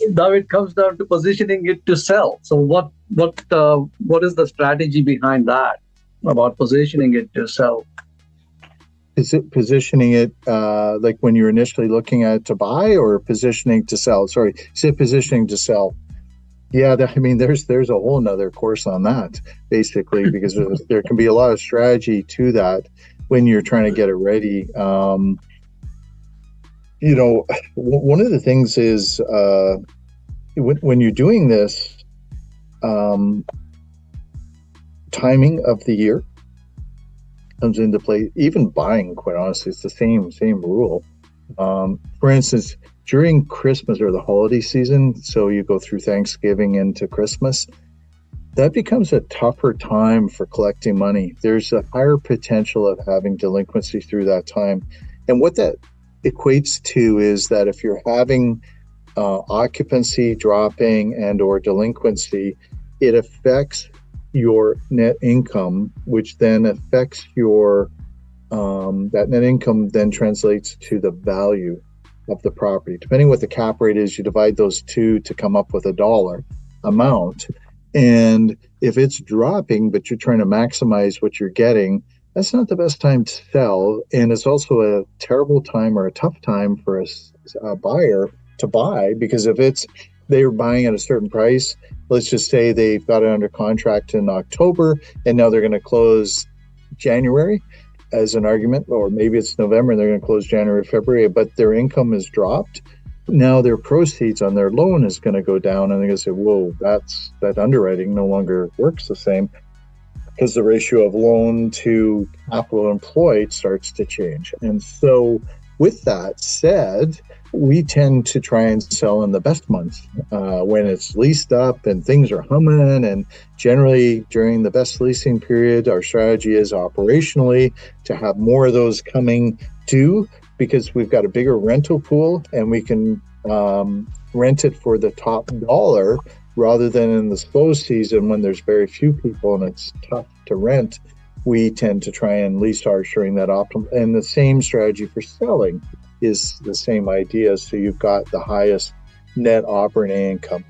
Now it comes down to positioning it to sell. So what is the strategy behind that about positioning it to sell? Is it positioning it like when you're initially looking at it to buy, or positioning to sell? Sorry, you said positioning to sell. Yeah, I mean, there's a whole nother course on that, basically, because there can be a lot of strategy to that when you're trying to get it ready. One of the things is when you're doing this, um, timing of the year comes into play. Even buying, quite honestly, it's the same rule. For instance, during Christmas or the holiday season, so you go through Thanksgiving into Christmas, that becomes a tougher time for collecting money. There's a higher potential of having delinquency through that time. And what that equates to is that if you're having occupancy dropping and or delinquency, it affects your net income, which then affects your that net income then translates to the value of the property. Depending what the cap rate is, you divide those two to come up with a dollar amount. And if it's dropping, but you're trying to maximize what you're getting, that's not the best time to sell. And it's also a terrible time or a tough time for a buyer to buy, because if they're buying at a certain price, let's just say they've got it under contract in October and now they're going to close January, as an argument, or maybe it's November and they're going to close January, February, but their income has dropped. Now their proceeds on their loan is going to go down, and they're going to say, whoa, that underwriting no longer works the same, because the ratio of loan to capital employed starts to change. And so with that said, we tend to try and sell in the best months when it's leased up and things are humming. And generally during the best leasing period, our strategy is operationally to have more of those coming due, because we've got a bigger rental pool and we can rent it for the top dollar, rather than in the slow season when there's very few people and it's tough to rent. We tend to try and lease ours during that optimum. And the same strategy for selling is the same idea. So you've got the highest net operating income.